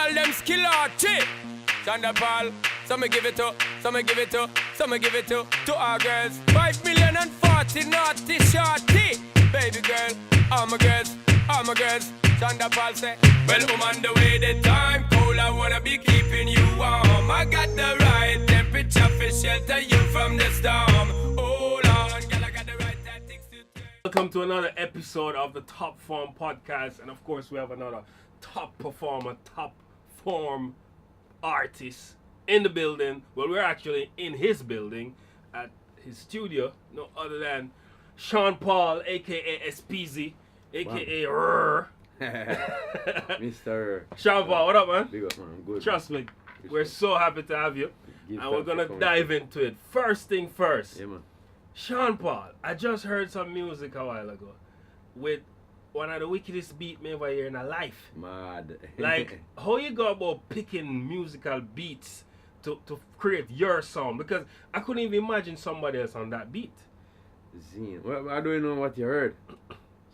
girl them skill archie. Thunderball, some me give it to, some me give it to, some me give it to our girls. 5 million and 40 naughty shorty. Baby girl, all my girls, all my girls. Thunderball say, well, I'm on the way, the time cold, I wanna be keeping you warm. I got the right temperature for shelter you from the storm. Hold on, girl, I got the right tactics to turn. Welcome to another episode of the Top Form Podcast, and of course we have another top performer, top form artist in the building. Well, we're actually in his building at his studio, no other than Sean Paul, aka SPZ, aka Rrr. Mr. Sean Paul, what up, man? Big up, man. I'm good. Trust me, we're so happy to have you, and we're gonna dive into it. First thing first, Yeah, man. Sean Paul, I just heard some music a while ago with one of the wickedest beat me ever hear in a life. Mad. Like, how you go about picking musical beats to create your sound? Because I couldn't even imagine somebody else on that beat. Zine. Well, I don't know what you heard.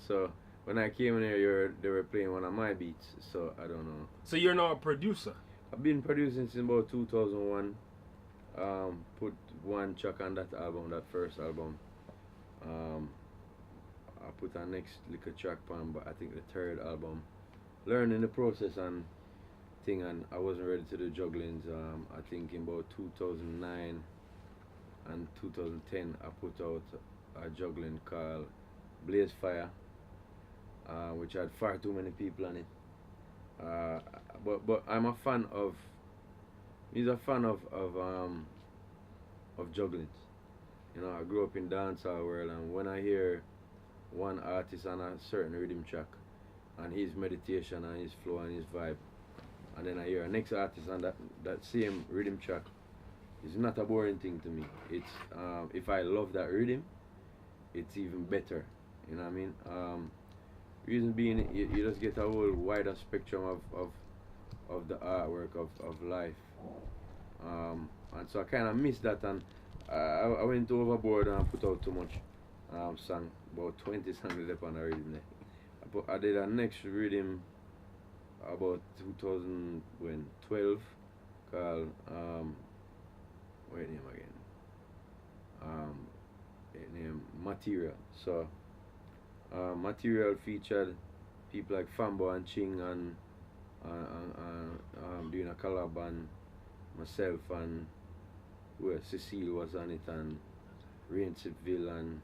So, when I came in here, they were playing one of my beats. So, I don't know. So you're not a producer? I've been producing since about 2001. Put one track on that album, that first album. I put a next little track on, but I think the third album. Learning the process and thing, and I wasn't ready to do jugglings. I think in about 2009 and 2010, I put out a juggling called Blaze Fire, which had far too many people on it. But I'm a fan of. He's a fan of jugglings. You know, I grew up in dancehall world, and when I hear one artist on a certain rhythm track, and his meditation and his flow and his vibe, and then I hear a next artist on that same rhythm track, it's not a boring thing to me. It's if I love that rhythm, it's even better. You know what I mean? Reason being, you just get a whole wider spectrum of the artwork of life. And so I kind of missed that, and I went overboard and put out too much. Sang about 20 songs left on the rhythm there. I did a next rhythm about 2012 called wait name again. It name Material. So Material featured people like Fambo and Ching and doing a collab, and myself and Cecile was on it, and Rain Sipville, and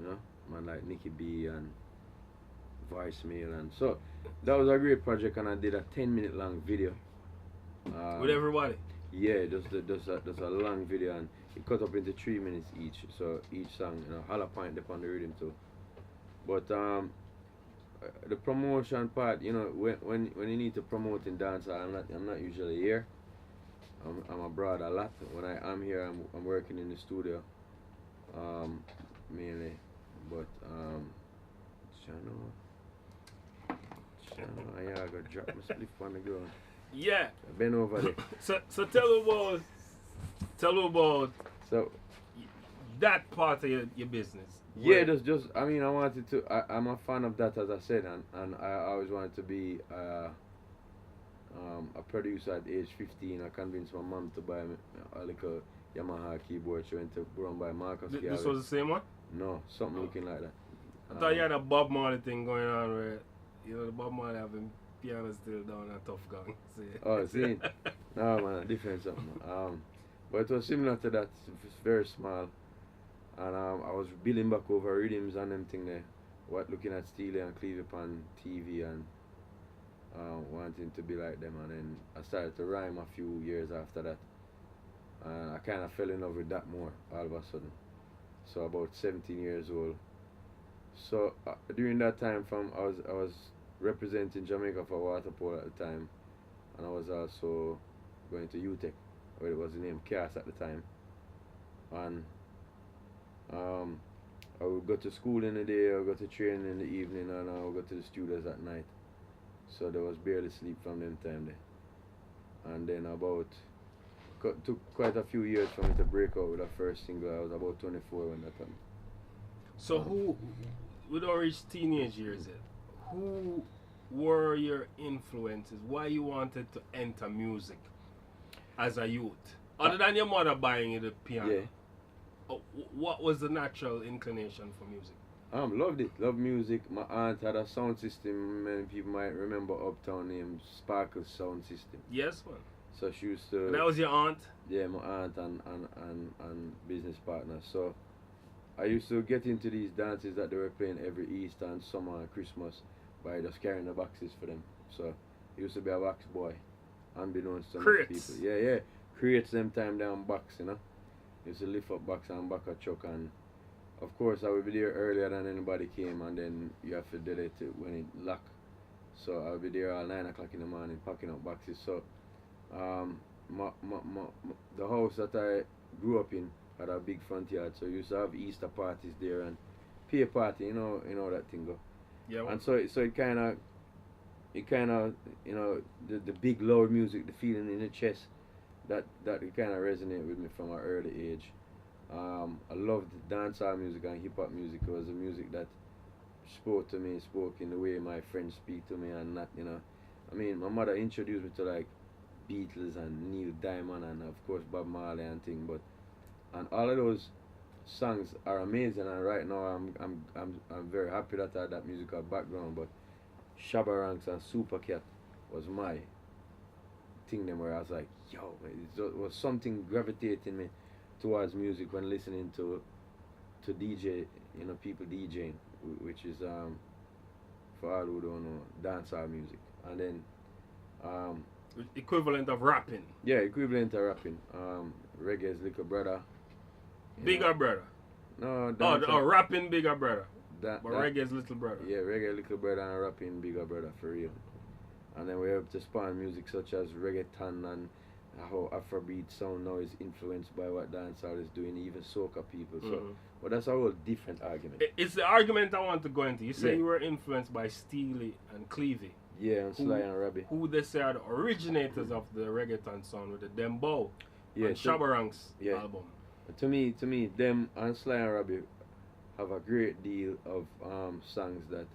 you know, man like Nicky B and Voicemail, and so that was a great project, and I did a 10-minute long video. With everybody? Yeah, just a long video, and it cut up into 3 minutes each. So each song, you know, holla point upon the rhythm too. But the promotion part, you know, when you need to promote in dance, I'm not usually here. I'm abroad a lot. When I am here, I'm working in the studio, mainly. But Chano, yeah, I got drop my spliff on the ground. Yeah. I've been over there. So tell me about that part of your business. Yeah, just I mean, I wanted to. I'm a fan of that, as I said, and I always wanted to be a producer at age 15. I convinced my mom to buy me a little Yamaha keyboard. She went to run by Marcus. This was the same one? No, something looking like that. I thought you had a Bob Marley thing going on where, you know, the Bob Marley having piano still down a Tough Gang. Oh, see? No, man, different something. But it was similar to that. It's very small. And I was building back over rhythms and them thing there. Looking at Steely and Cleve on TV and wanting to be like them. And then I started to rhyme a few years after that. And I kind of fell in love with that more all of a sudden. So about 17 years old. So during that time, I was representing Jamaica for water polo at the time, and I was also going to UTEC, where it was the name CAS at the time. And I would go to school in the day, I would go to training in the evening, and I would go to the studios at night. So there was barely sleep from them time there. And then took quite a few years for me to break out with the first single. I was about 24 when that happened. So who, we don't reach teenage years yet, who were your influences? Why you wanted to enter music as a youth? Other than your mother buying you the piano, Yeah. what was the natural inclination for music? Loved it. Loved music. My aunt had a sound system. Many people might remember Uptown named Sparkle Sound System. Yes, man. So she used to. And that was your aunt? Yeah, my aunt and business partner. So I used to get into these dances that they were playing every Easter and summer and Christmas by just carrying the boxes for them. So I used to be a box boy, unbeknownst to most Crates. people. Yeah. Creates them time down box, you know. Used to lift up box and back a truck, and of course I would be there earlier than anybody came, and then you have to delete it when it lock. So I'll be there all 9 o'clock in the morning packing up boxes. So the house that I grew up in had a big front yard, so we used to have Easter parties there and pay party, you know that thing go. Yeah. And so it kind of, the big loud music, the feeling in the chest, that it kind of resonated with me from an early age. I loved dancehall music and hip hop music. It was the music that spoke to me, spoke in the way my friends speak to me, and not, I mean, my mother introduced me to like Beatles and Neil Diamond and of course Bob Marley and thing, and all of those songs are amazing, and right now I'm very happy that I had that musical background. But Shabba Ranks and Super Cat was my thing them, where I was like, yo, it was something gravitating me towards music when listening to DJ, people DJing, which is for all who don't know, dancehall music. And then equivalent of rapping. Yeah, equivalent of rapping. Reggae's little brother. Bigger brother. No, rapping bigger brother. But Reggae's little brother. Yeah, reggae little brother and rapping bigger brother, for real. And then we have to spawn music such as reggaeton, and how Afrobeat sound now is influenced by what dancehall is doing, even soca people. So, but that's a whole different argument. It's the argument I want to go into. You say Yeah. you were influenced by Steely and Clevie. Yeah, and Sly and Robbie. Who they say are the originators of the reggaeton sound with the Dembow and so- Shabba Ranks yeah. album. To me, them and Sly and Robbie have a great deal of songs that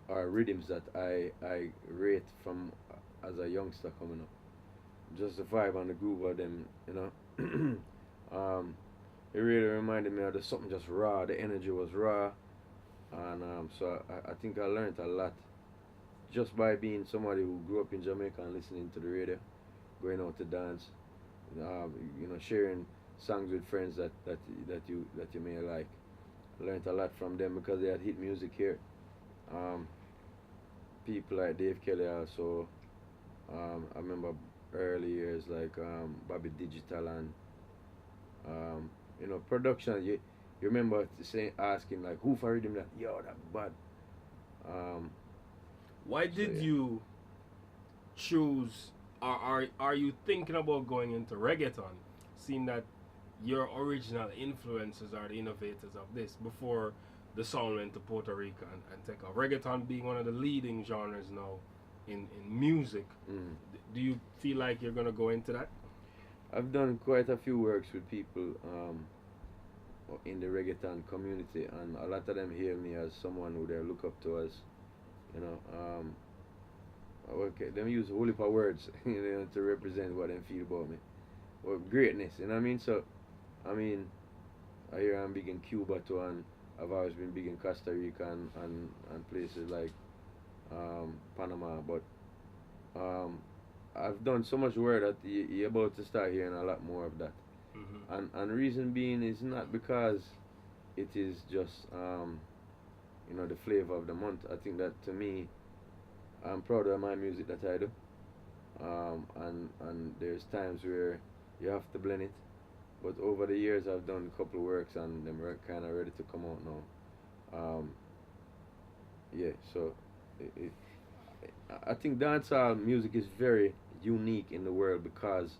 are rhythms that I rate from as a youngster coming up. Just the vibe and the groove of them, it really reminded me of something just raw. The energy was raw, and so I think I learned a lot just by being somebody who grew up in Jamaica and listening to the radio, going out to dance, sharing songs with friends that you may like. I learned a lot from them because they had hit music here. People like Dave Kelly also. I remember early years like Bobby Digital and production. You remember asking like, who for rhythm that? Yo, that bad. Why did you choose, or are you thinking about going into reggaeton, seeing that your original influences are the innovators of this before the sound went to Puerto Rico and take off? Reggaeton being one of the leading genres now in music. Do you feel like you're going to go into that? I've done quite a few works with people in the reggaeton community, and a lot of them hail me as someone who they look up to as, okay, them use a whole heap of words to represent what they feel about me. Well, greatness, you know what I mean? So, I hear I'm big in Cuba too, and I've always been big in Costa Rica and places like Panama, but I've done so much work that you're about to start hearing a lot more of that. And the reason being is not because it is just the flavor of the month. I think that, to me, I'm proud of my music that I do, and there's times where you have to blend it, but over the years I've done a couple of works and them are kind of ready to come out now. So I think dancehall music is very unique in the world because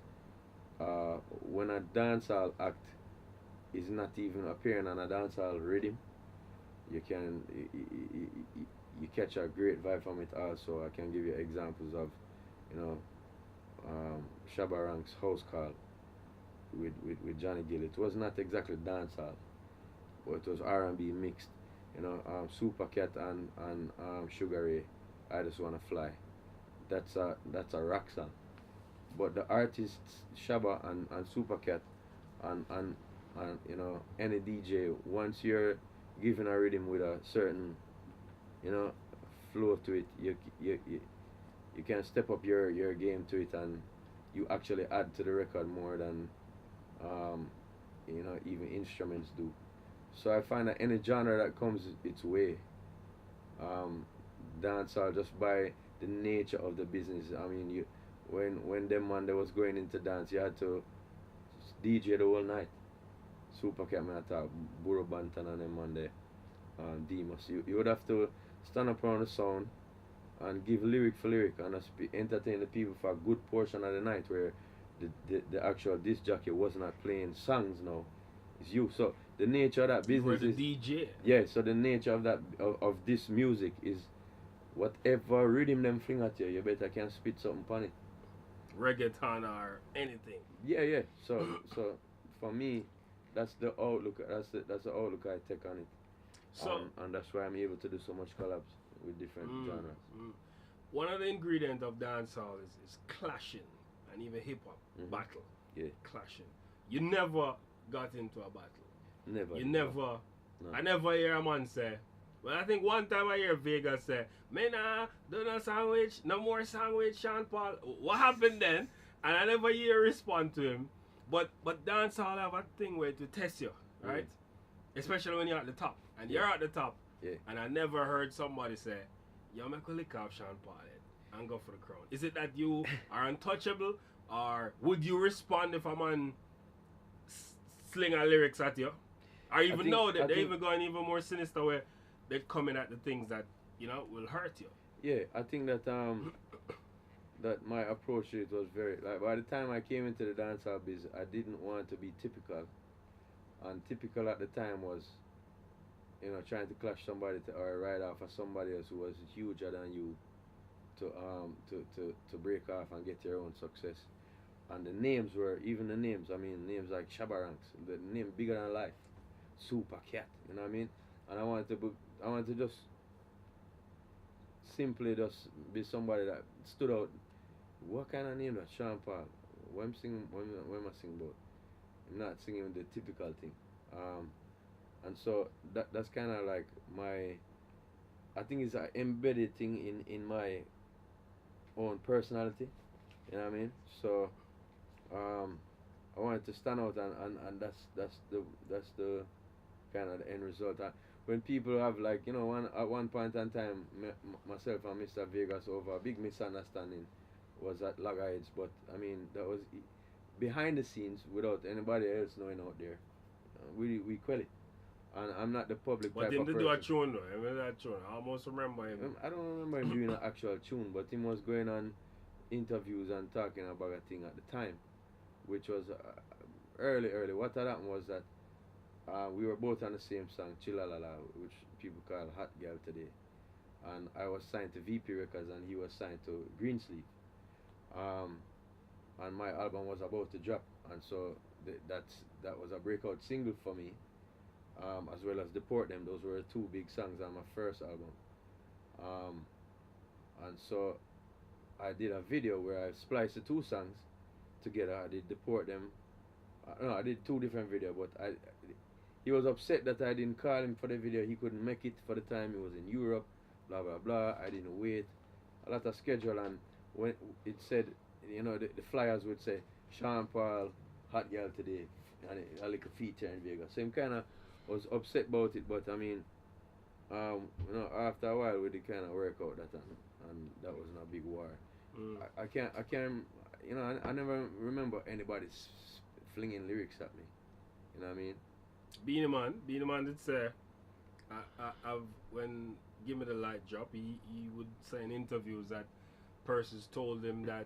when a dancehall act is not even appearing on a dancehall rhythm, you catch a great vibe from it. Also, I can give you examples of Shabba Ranks' House Call with Johnny Gill. It was not exactly dancehall, but it was R&B mixed. Super Cat and Sugar Ray I just wanna fly. That's a rock song. But the artists Shabba and Supercat and any DJ, once you're given a rhythm with a certain you know flow to it, you can step up your game to it, and you actually add to the record more than um, even instruments do. So I find that any genre that comes its way, um, dancehall, just by the nature of the business. I mean, when them man they was going into dance, you had to DJ the whole night. Super Cat man attack, Buju Banton and them man there, Demas. You would have to stand up around the sound and give lyric for lyric and just entertain the people for a good portion of the night, where the actual disc jockey was not playing songs now. It's you. So the nature of that You were business the is DJ. yeah. So the nature of that of this music is whatever rhythm them fling at you, you better can spit something on it. Reggaeton or anything. Yeah. So for me, that's the outlook. That's the outlook I take on it. So And that's why I'm able to do so much collabs with different genres. one of the ingredients of dancehall is clashing, and even hip hop battle. Yeah. Clashing. You never got into a battle. Never. You never. No. I never hear a man say. Well, I think one time I hear Vegas say, "Me nah do no sandwich, no more sandwich, Sean Paul." What happened then? And I never hear respond to him. But dancehall have a thing where to test you, right? Especially when you're at the top, and you're at the top. Yeah. And I never heard somebody say, "Yo, make a lick off Sean Paul head and go for the crown." Is it that you are untouchable, or would you respond if a man sling a lyrics at you? Or even know that they're even going even more sinister, where they're coming at the things that will hurt you. Yeah, I think that that my approach to it was very, like, by the time I came into the dancehall biz, I didn't want to be typical, and typical at the time was trying to clash somebody or ride off of somebody else who was huger than you to break off and get your own success. And the names were, even the names, I mean, names like Shabaranks, the name bigger than life, Super Cat, you know what I mean? And I wanted to just simply just be somebody that stood out. What kind of name that Sean Paul? What am I singing about? I'm not singing the typical thing. And so that's kind of like I think it's an embedded thing in my own personality, you know what I mean? So I wanted to stand out, and that's the kind of the end result. When people have, like, at one point in time, myself and Mr. Vegas, over a big misunderstanding was at loggerheads, but I mean that was behind the scenes without anybody else knowing out there. We quell it, and I'm not the public But type him of to person. do a tune though. I remember that tune. I almost remember him. I don't remember him doing an actual tune, but him was going on interviews and talking about a thing at the time, which was early. What had happened was that we were both on the same song, Chillalala, which people call Hot Girl Today. And I was signed to VP Records and he was signed to Greensleeve. And my album was about to drop, and so that was a breakout single for me, as well as Deport Them. Those were two big songs on my first album. And so I did a video where I spliced the two songs together. I did Deport Them. No, I did two different videos, but he was upset that I didn't call him for the video. He couldn't make it for the time. He was in Europe, blah blah blah. I didn't wait. A lot of schedule, and when it said, the flyers would say Sean Paul, Hot Girl Today, and a little feature in Vegas. So him kind of was upset about it, but I mean, after a while we did kind of work out that, and that wasn't a big war. I can't, I never remember anybody flinging lyrics at me. You know what I mean? Beanie Man did say, when Give Me the Light drop, he would say in interviews that persons told him that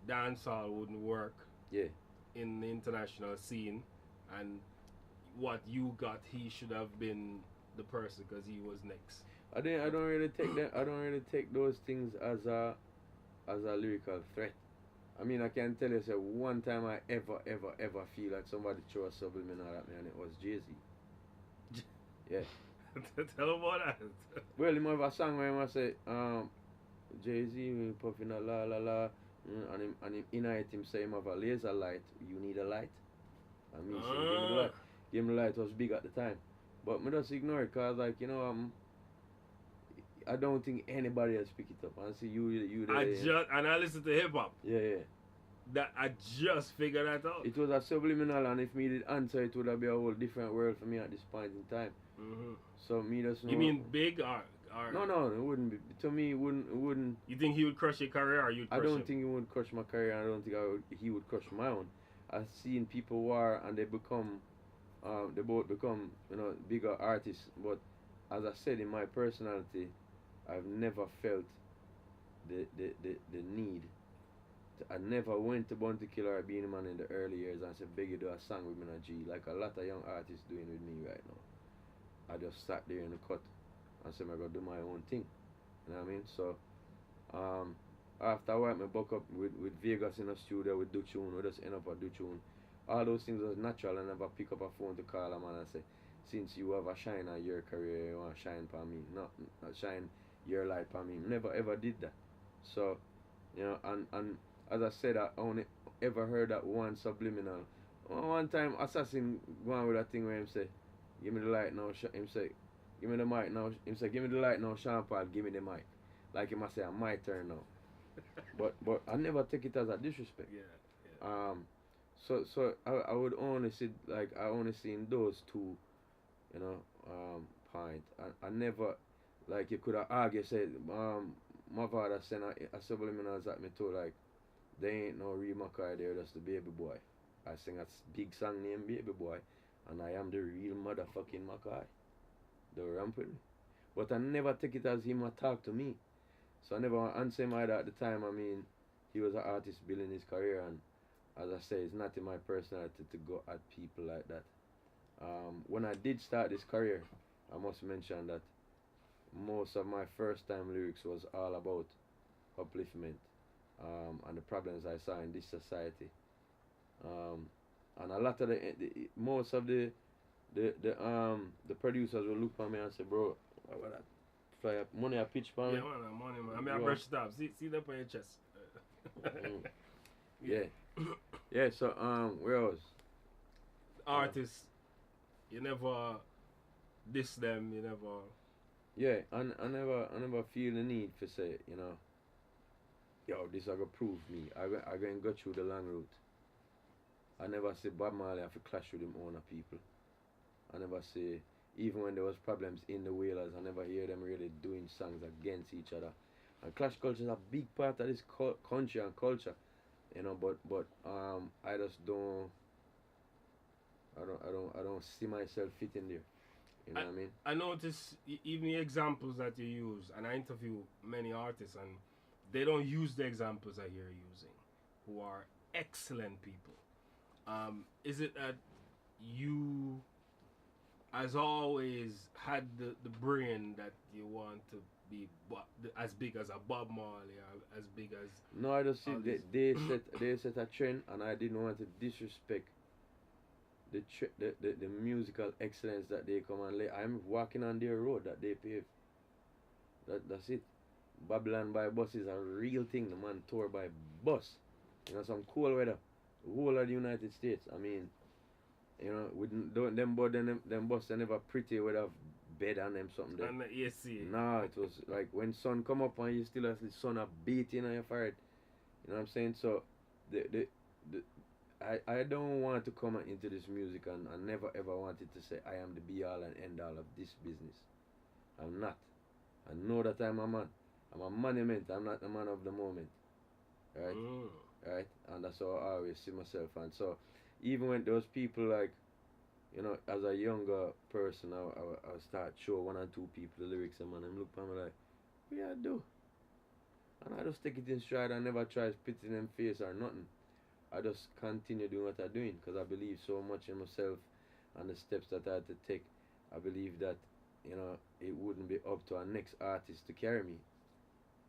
dancehall wouldn't work in the international scene, and what you got, he should have been the person because he was next. I don't really take that. I don't really take those things as a lyrical threat. I mean, I can tell you, say, one time I ever feel like somebody threw a subliminal at me, and it was Jay-Z. Yeah. Tell him about that. Well, he have a song where he say, Jay-Z puffing a la la la, and him in it him say him have a laser light. You need a light. And me say give me the light. Give me the light was big at the time, but me just ignore it cause like I don't think anybody else pick it up. And see you there. I listen to hip hop. Yeah. That I just figured that out. It was a subliminal, and if me did answer, it would have been a whole different world for me at this point in time. Mm-hmm. So me just know. You mean big or No, it wouldn't be. To me, it wouldn't. You think he would crush your career, or you'd crush I don't him? think he would crush my career. I don't think he would crush my own. I've seen people war and they both become bigger artists. But as I said, in my personality, I've never felt the need. I never went to Bounty Killer or Beenie Man in the early years and said, beg you do a song with me and a G, like a lot of young artists doing with me right now. I just sat there in the cut and said, I'm going to do my own thing. You know what I mean? So, after a while, I buck up with Vegas in the studio with Duchun. We just end up at Duchun. All those things was natural. I never pick up a phone to call a man and say, since you have a shine on your career, you want to shine for me. Not shine your light for me. Never ever did that. So, and as I said, I only ever heard that one subliminal. One time, Assassin going with that thing where him say, give me the light now. Him say, give me the mic now. Him say, give me the light now, Sean Paul, give me the mic. Like him I say, my turn now. but I never take it as a disrespect. Yeah. So I would only see, like, I only seen those two, point. I never, like, you could have argued, said, my father sent a subliminals at me too, like, there ain't no real Mackay there, just the baby boy. I sing a big song named Baby Boy, and I am the real motherfucking Mackay. Don't ramp with me. But I never take it as him talk to me. So I never answer him either at the time. I mean, he was an artist building his career, and as I say, it's not in my personality to go at people like that. When I did start this career, I must mention that most of my first time lyrics was all about upliftment. And the problems I saw in this society, and a lot of most of the producers will look at me and say, bro, what that fly up money I pitch for me? Yeah, man, money, man. I mean, I brush it up. See that on your chest. Yeah. So where else? Artists, you never diss them. You never. Yeah, and I never feel the need to say, yo, this I gonna prove me. I gonna go through the long route. I never say Bob Marley have to clash with him own people. I never say, even when there was problems in the Whalers, I never hear them really doing songs against each other. And clash culture is a big part of this country and culture, but I just don't. I don't see myself fitting there. You know what I mean? I notice even the examples that you use, and I interview many artists, and they don't use the examples that you're using, who are excellent people. Is it that you, as always, had the brain that you want to be as big as a Bob Marley, or as big as... No, I just see they set a trend, and I didn't want to disrespect the musical excellence that they come and lay. I'm walking on their road that they pave. That's it. Babylon by bus is a real thing. The man tour by bus. Some cool weather. The whole of the United States. I mean, with them bus they never pretty with a bed on them something there. And the AC. Nah, it was like when sun come up and you still have the sun a beating on your forehead. You know what I'm saying? So I don't want to come into this music, and I never ever wanted to say I am the be all and end all of this business. I'm not. I know that I'm a man. I'm a monument. I'm not a man of the moment. Right? Right? And that's how I always see myself. And so, even when those people, like, as a younger person, I start show one or two people the lyrics, and man, them look at me like, what I do? And I just take it in stride. I never try spitting them face or nothing. I just continue doing what I'm doing because I believe so much in myself and the steps that I had to take. I believe that, it wouldn't be up to our next artist to carry me.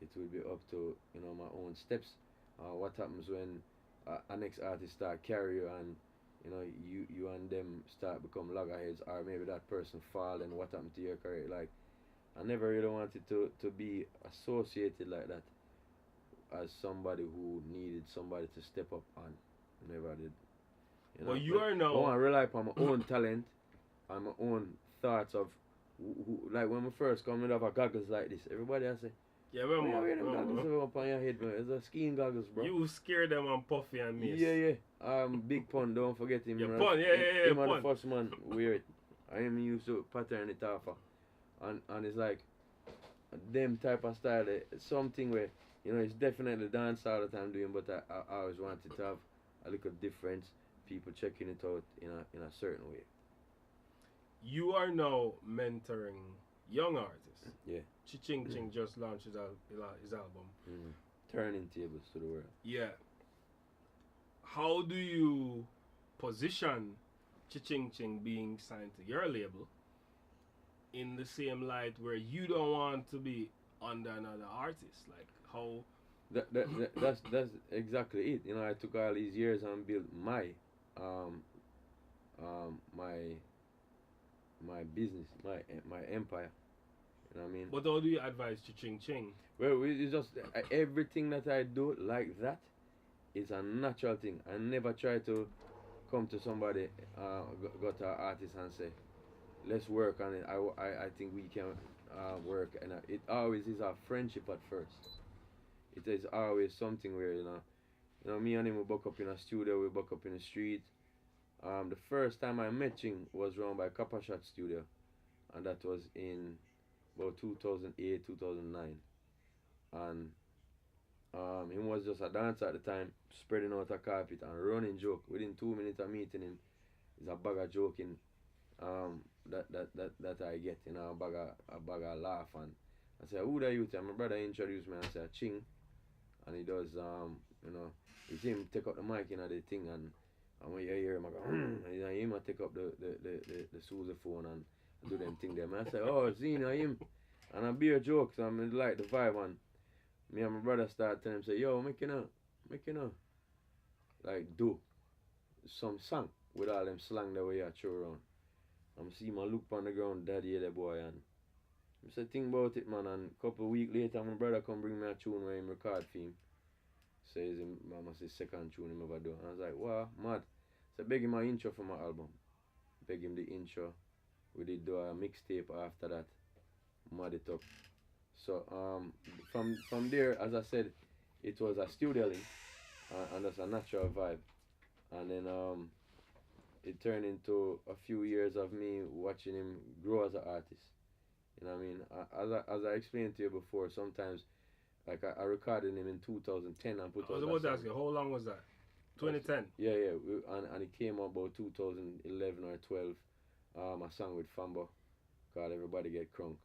It would be up to, my own steps. What happens when a next artist start carry you and, you and them start become loggerheads, or maybe that person fall, and what happened to your career? Like, I never really wanted to be associated like that. as somebody who needed somebody to step up and never did. But you are now. I want to rely upon my own talent and my own thoughts of like when we first come with our goggles like this. Everybody I say, Yeah, "Why you remember. wear them goggles up on your head, man? It's a skiing goggles, bro." You scare them on Puffy and Mace. Yeah. Big Pun, don't forget him. Yeah, you know. Pun, yeah, Him and Pun. the first man wear it. I am used to pattern it off. And it's like them type of style, something where, it's definitely dance all the time doing, but I always wanted to have a little difference, people checking it out in a certain way. You are now mentoring young artists. Yeah. Ching Ching just launched his album. Turning tables to the world. Yeah. How do you position Ching Ching being signed to your label in the same light where you don't want to be under another artist? Like how That's exactly it. I took all these years and built my my business, my empire. You know what I mean? But how do you advise Ching Ching? Well, it's just everything that I do like that is a natural thing. I never try to come to somebody, go to an artist and say, let's work on it. I think we can work. And it always is a friendship at first. It is always something where, me and him, we buck up in a studio, we buck up in the street. The first time I met Ching was run by Copper Shot Studio. And that was in about 2008, 2009. And he was just a dancer at the time, spreading out a carpet and running joke. Within 2 minutes of meeting him, it's a bag of joking that I get, a bag of laugh. And I said, who the youth? And my brother introduced me and I said, Ching. And he does, you see him take up the mic in the thing, and when you hear him, I go, and him take up the sousaphone and do them thing there. And I said, oh, Zena, him. And I be a joke, so I like the vibe, and me and my brother start telling him, say, yo, make you know, like, do some song with all them slang that we are throw around. I'm see my look on the ground, daddy, the boy, and I said, think about it, man, and a couple of weeks later, my brother come bring me a tune where him record for him. Says him, mama say second tune him ever do. And I was like, wow, mad. So beg him an intro for my album. Beg him the intro. We did do a mixtape after that. Mad it up. So from there, as I said, it was a studio link, and that's a natural vibe. And then it turned into a few years of me watching him grow as an artist. You know what I mean? As I explained to you before, sometimes, like I recorded him in 2010 and put out. I was about to ask you, how long was that? 2010? Yeah. And it came out about 2011 or 12. A song with Fambo called Everybody Get Crunk.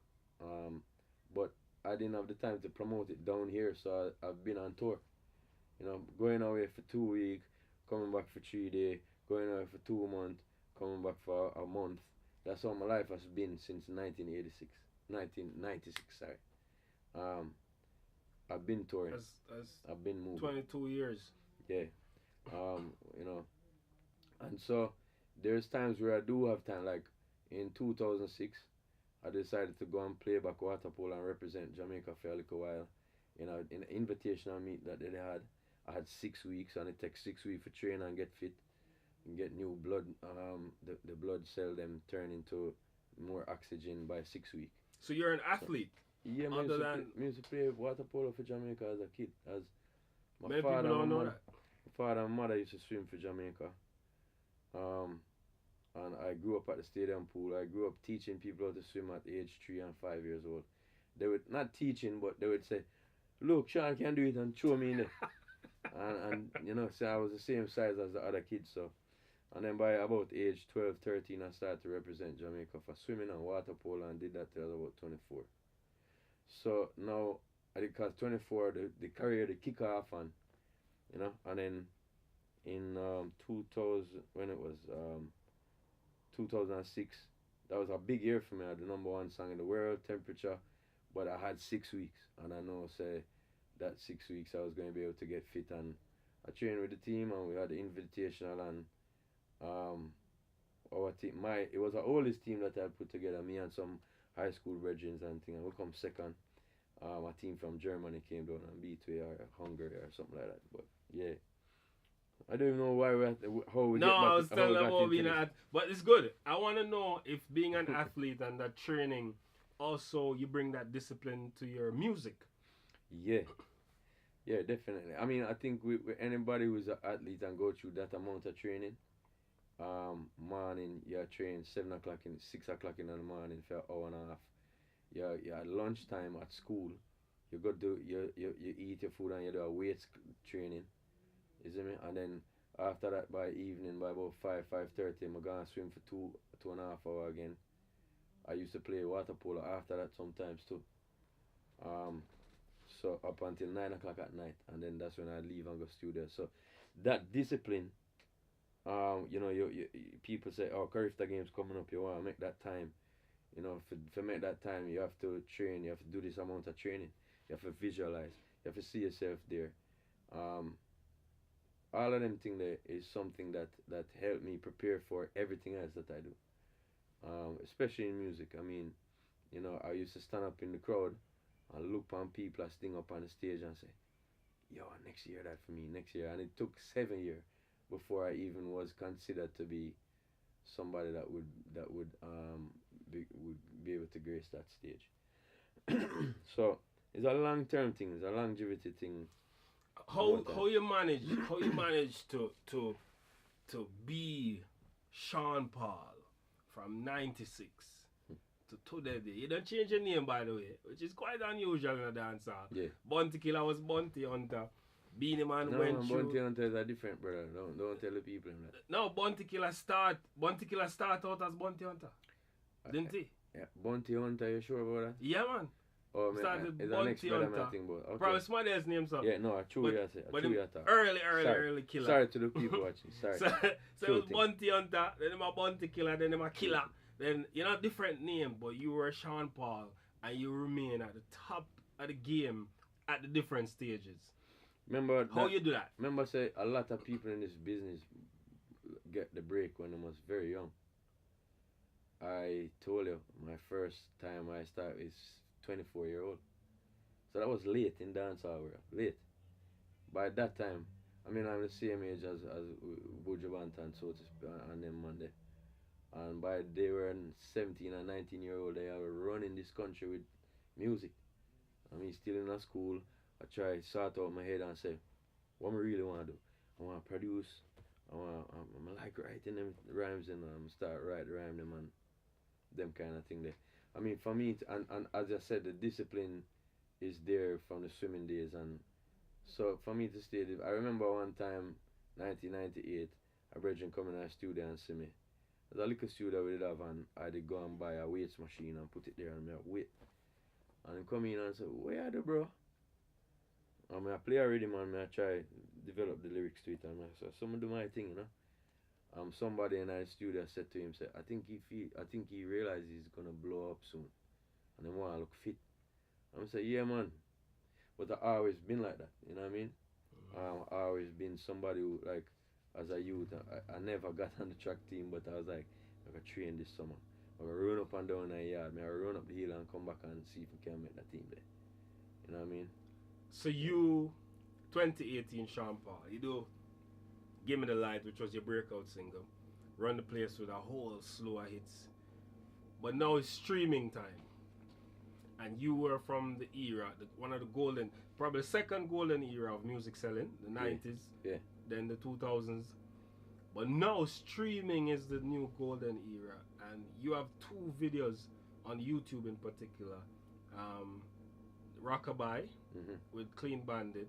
But I didn't have the time to promote it down here, so I've been on tour. Going away for 2 weeks, coming back for 3 days, going away for 2 months, coming back for a month. That's how my life has been since 1996, sorry. I've been touring. I've been moving. 22 years. Yeah. And so there's times where I do have time, like in 2006, I decided to go and play back water polo and represent Jamaica for a little while. In an invitational meet that they had. I had 6 weeks, and it takes 6 weeks for train and get fit and get new blood. The blood cell them turn into more oxygen by 6 weeks. So you're an athlete? Yeah, I used to play water polo for Jamaica as a kid. As many people don't know that. My father and mother used to swim for Jamaica. And I grew up at the stadium pool. I grew up teaching people how to swim at age 3 and 5 years old. They would, not teaching, but they would say, look, Sean can do it, and throw me in there. and so I was the same size as the other kids. So, and then by about age 12, 13, I started to represent Jamaica for swimming and water polo, and did that till I was about 24. So now, because 24, the career, the kick off, and then in 2000, when it was 2006, that was a big year for me. I had the #1 song in the world, Temperature, but I had 6 weeks, and I know, say, that 6 weeks I was going to be able to get fit, and I trained with the team, and we had the invitational, and our team, it was our oldest team that I put together, me and some high school brethren and thing, and we come second. A team from Germany came down and beat we or Hungary or something like that. But yeah, I don't even know why how we No, get back. I was how telling we got about into being this. an athlete. But it's good. I want to know if being an athlete and that training, also you bring that discipline to your music. Yeah, yeah, definitely. I mean, I think anybody who's an athlete and go through that amount of training, morning you train 7 o'clock 6 o'clock in the morning for an hour and a half. You at lunchtime at school, you go do you eat your food and you do a weights training. You see me? And then after that, by evening, by about 5:30, I'm gonna swim for 2.5 hours again. I used to play water polo after that sometimes too. Um, so up until 9 o'clock at night, and then that's when I leave and go studio. So that discipline, people say, oh, Carifta game's coming up, you wanna make that time. For make that time, you have to train. You have to do this amount of training. You have to visualize. You have to see yourself there. Um, all of them things there is something that helped me prepare for everything else that I do. Especially in music. I mean, I used to stand up in the crowd and look on people as sing up on the stage and say, yo, next year that for me, next year. And it took 7 years before I even was considered to be somebody would be able to grace that stage. So it's a long term thing, it's a longevity thing. How you manage to be Sean Paul from '96 to today? You don't change your name, by the way, which is quite unusual in a dancehall. Yeah. Bounty Killer was Bounty Hunter. Beanie Man No, went through. Bounty Hunters are different, brother. Don't tell the people that. No, Bounty Killer start out as Bounty Hunter, didn't he? Yeah, Bounty Hunter, you sure about that? Yeah, man. Oh, man, Started is the next Bounty brother Hunter. man thing, but okay. Probably somebody else's name, so. Yeah, no, I true you say. But True him you talk. early killer. Sorry to the people watching. Sorry. So it True was thing. Bounty Hunter, then him a Bounty Killer, then him a Killer. Then, different name, but you were Sean Paul, and you remain at the top of the game at the different stages. Remember How you do that? Remember, say a lot of people in this business get the break when they was very young. I told you my first time I started is 24-year-old. So that was late in dancehall world. Late. By that time, I mean I'm the same age as Buju Banton, so to speak, and them man there. And by they were 17 and 19-year-old, they are running this country with music. I mean, still in a school, I try to sort out my head and say, what I really want to do. I want to produce. I'm like writing them rhymes and start writing rhyme them and them kind of thing there. I mean, for me, and as I said, the discipline is there from the swimming days. And so for me to stay, I remember one time, 1998, a brethren come in our studio and see me. There's a little studio we did have, and I did go and buy a weights machine and put it there and me weight. And he come in and say, where are the bro? And I play a rhythm and I try develop the lyrics to it, and I say, someone do my thing, somebody in our studio said to him, I think he realizes he's gonna blow up soon. And then wanna look fit. I'm say, yeah man. But I always been like that, you know what I mean? I always been somebody who, like, as a youth, I never got on the track team, but I was like, I gotta train this summer. I'm gonna run up and down the yard, I run up the hill and come back and see if we can make that team there. You know what I mean? So you, 2018 Sean Paul, you do Give Me the Light, which was your breakout single. Run the Place with a whole slew of hits. But now it's streaming time. And you were from the era, one of the golden, probably the second golden era of music selling, the 90s, Yeah. then the 2000s. But now streaming is the new golden era. And you have 2 videos on YouTube in particular. Rockabye with Clean Bandit,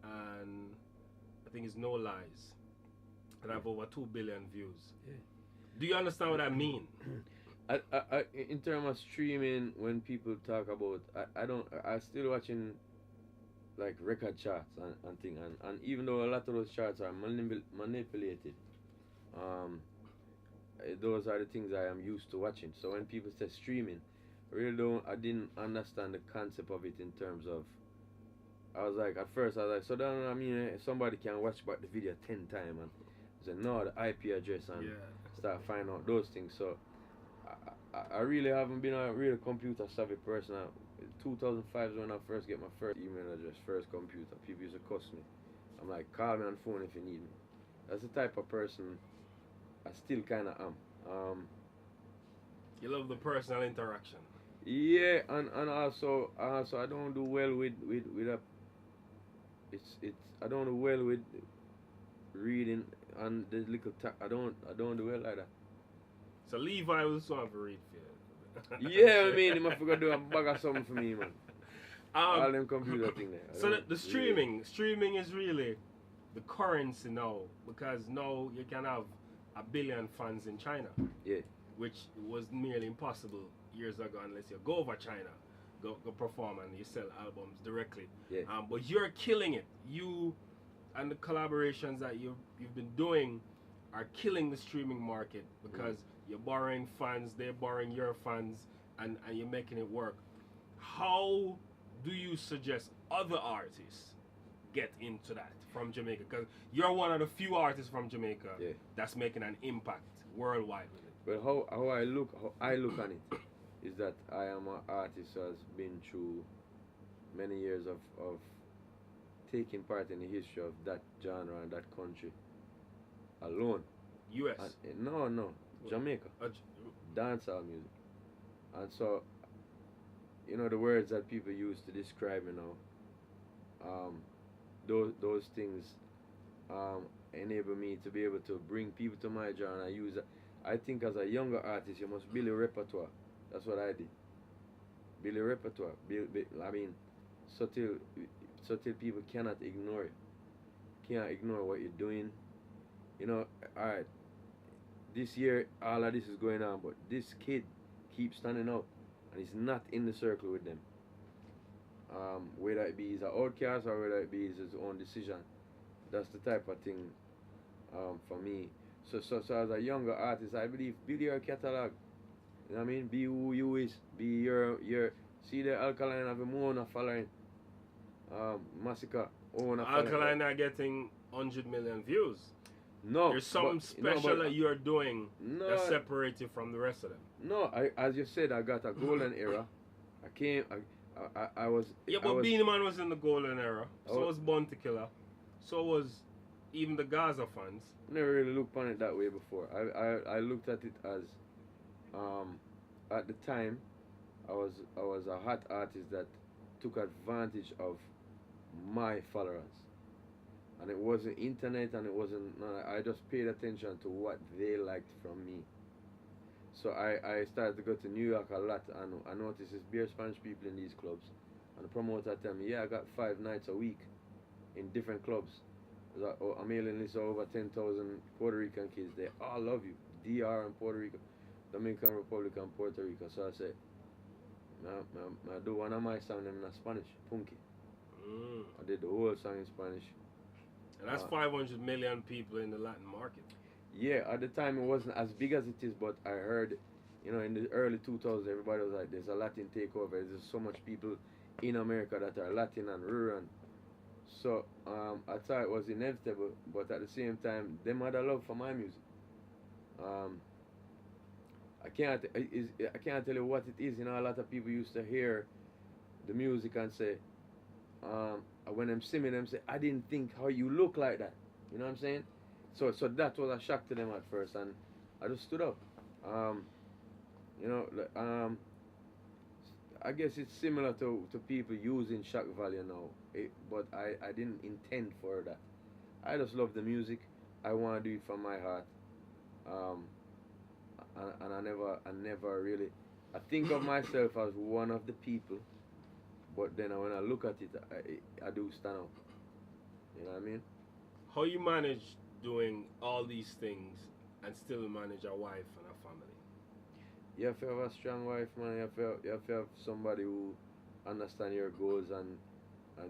and I think it's No Lies. And I have over 2 billion views. Yeah. Do you understand what I mean? I in terms of streaming, when people talk about, I still watching like record charts and thing, and even though a lot of those charts are manipulated, those are the things I am used to watching. So when people say streaming, I didn't understand the concept of it in terms of, I was like, at first I was like, so then I mean somebody can watch back the video 10 times and say no, the IP address, and start finding out those things. So I really haven't been a real computer savvy person. 2005 is when I first get my first email address, first computer. People used to cuss me. I'm like, call me on the phone if you need me. That's the type of person I still kind of am. You love the personal interaction. Yeah, and also I don't do well with a, it's I don't do well with reading and the little I don't do well like that. So Levi was song for read for you. Yeah, I mean, I forgot to do a bag of something for me, man. All them computer thing there. So the streaming is really the currency now, because now you can have 1 billion fans in China. Yeah. Which was nearly impossible years ago unless you go over China, go perform and you sell albums directly. Yeah. But you're killing it. You and the collaborations that you've been doing are killing the streaming market, because you're borrowing fans, they're borrowing your fans, and you're making it work. How do you suggest other artists get into that from Jamaica? Because you're one of the few artists from Jamaica that's making an impact worldwide with it. Well, how I look on it is that I am an artist who has been through many years of taking part in the history of that genre and that country alone. US? No, Jamaica. Dancehall music. And so, you know, the words that people use to describe me now, those things enable me to be able to bring people to my genre. I think as a younger artist, you must build a repertoire. That's what I did. Build a repertoire. I mean, so till people cannot ignore it. Can't ignore what you're doing. You know, alright, this year all of this is going on, but this kid keeps standing out and he's not in the circle with them. Whether it be his outcast or whether it be his own decision. That's the type of thing for me. So as a younger artist, I believe build your catalog. You know what I mean? Be who you is. Be your see the Alkaline have a more following. Massacre own a following. Alkaline are getting 100 million views. No. There's something special that you're doing that separates you from the rest of them. No, as you said, I got a golden era. I was. Yeah, but Beenie Man was in the golden era. So was Bounty Killer. So was even the Gaza fans. Never really looked on it that way before. I looked at it as, at the time, I was a hot artist that took advantage of my followers, and it wasn't internet, and it wasn't. I just paid attention to what they liked from me. So I started to go to New York a lot, and I noticed there's beer Spanish people in these clubs, and the promoter tell me, yeah, I got 5 nights a week in different clubs. A mailing list of over 10,000 Puerto Rican kids. They all love you. DR and Puerto Rico, Dominican Republic and Puerto Rico. So I said, I do one of my songs in Spanish, Punky. I did the whole song in Spanish. And that's 500 million people in the Latin market. Yeah, at the time it wasn't as big as it is, but I heard, you know, in the early 2000s, everybody was like, there's a Latin takeover. There's so much people in America that are Latin and rural. So I thought it was inevitable, but at the same time, them had a love for my music. I can't tell you what it is. You know, a lot of people used to hear the music and say, when them see me, them say, I didn't think how you look like that. You know what I'm saying? So that was a shock to them at first, and I just stood up. You know, I guess it's similar to people using shock value now, but I didn't intend for that. I just love the music. I want to do it from my heart. And I never really, I think of myself as one of the people, but then when I look at it, I do stand out. You know what I mean? How you manage doing all these things and still manage a wife and a family? You have to have a strong wife, man. You have to have somebody who understands your goals and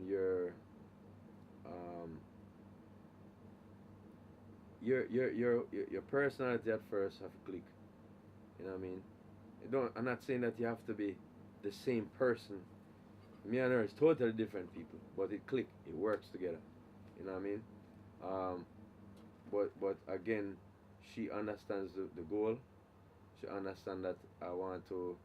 your personality at first have to click. You know what I mean? I'm not saying that you have to be the same person. Me and her is totally different people, but it click. It works together. You know what I mean? But again, she understands the goal. She understands that I want to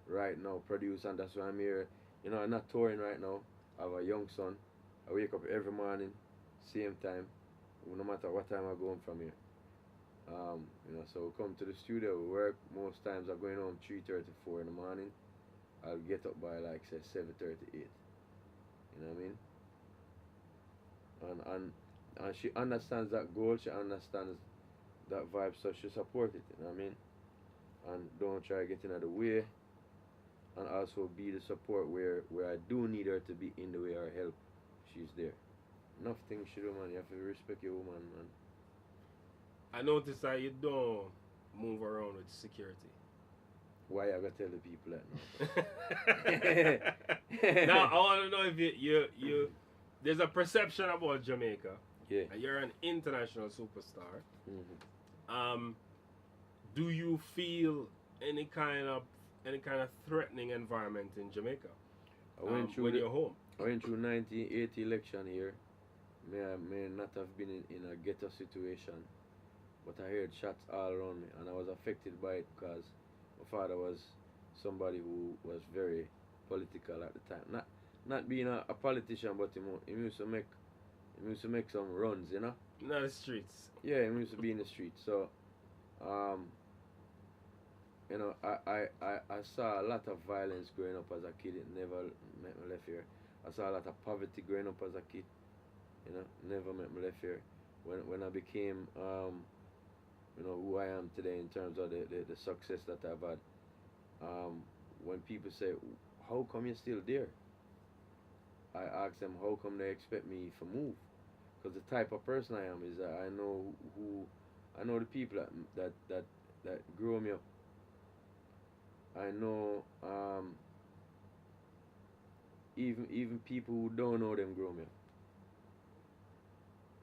right now produce, and that's why I'm here You know, I'm not touring right now. I have a young son. I wake up every morning, same time, no matter what time I go home from here. You know, so we come to the studio, we work. Most times I'm going home 3:34 in the morning. I'll get up by like say 7:38. You know what I mean? And she understands that goal. She understands that vibe, so she support it. You know what I mean? And don't try to get in the way. And also be the support where I do need her to be in the way or help. She's there. Enough things she do, man. You have to respect your woman, man. I noticed that you don't move around with security. Why I gotta tell the people that now? Now I want to know if you there's a perception about Jamaica. Yeah. And you're an international superstar. Mm-hmm. Do you feel any kind of threatening environment in Jamaica? I went through when you're home. I went through 1980 election here. May not have been in a ghetto situation, but I heard shots all around me, and I was affected by it because my father was somebody who was very political at the time. Not being a politician, but he used to make some runs, you know. Not the streets. Yeah, he used to be in the street. So, you know, I saw a lot of violence growing up as a kid. It never met me left here. I saw a lot of poverty growing up as a kid. You know, never met me left here. When I became, you know, who I am today in terms of the success that I've had. When people say, how come you're still there? I ask them, how come they expect me to move? Because the type of person I am is that I know the people that grew me up. I know even people who don't know them grow me up.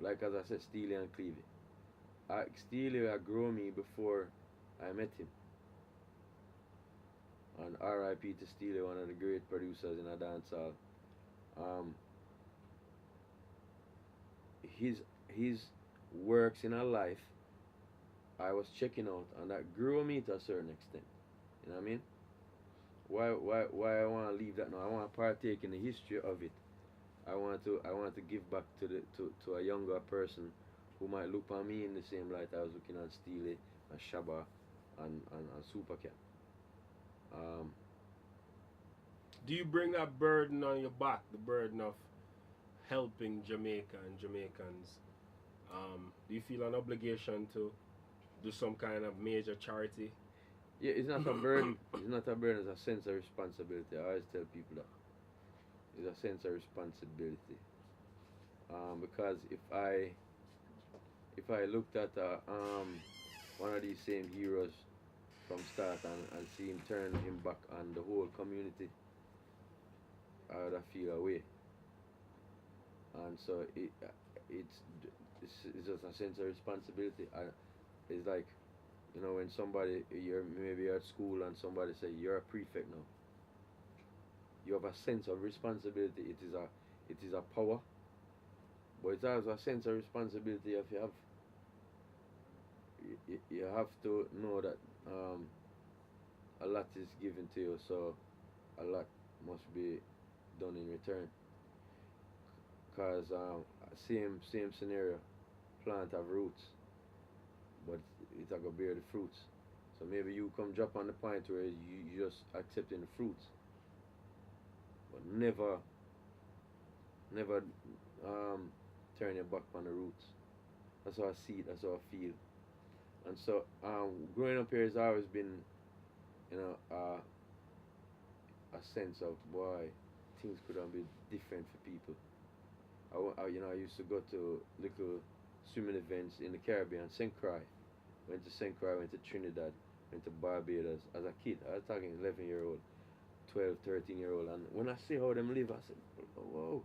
Like as I said, Steely and Clevie. Steely grew me before I met him. And R.I.P. to Steely, one of the great producers in a dancehall. His works in a life I was checking out, and that grew me to a certain extent. You know what I mean? Why I want to leave that now? I want to partake in the history of it. I want to give back to a younger person who might look on me in the same light I was looking at Steely and Shabba and Supercat. Do you bring that burden on your back, the burden of helping Jamaica and Jamaicans? Do you feel an obligation to do some kind of major charity? Yeah, it's not a burden. It's not a burden. It's a sense of responsibility. I always tell people that. It's a sense of responsibility. Because if I looked at one of these same heroes from start and see him turn him back on the whole community, I would feel away. And so it's just a sense of responsibility. It's like, you know, when somebody, you're maybe at school and somebody say you're a prefect now. You have a sense of responsibility. It is a power, but it's also a sense of responsibility. If you have to know that a lot is given to you, so a lot must be done in return. Cause same scenario, plant have roots, but it's gonna bear the fruits. So maybe you come drop on the point where you just accepting the fruits, but never turn your back on the roots. That's how I see it. That's how I feel. And so growing up here has always been, you know, a sense of boy, things could have been different for people. I used to go to little swimming events in the Caribbean, St. Croix. Went to St. Croix, went to Trinidad, went to Barbados as a kid. I was talking 11-year-old, 12, 13-year-old. And when I see how them live, I said, whoa.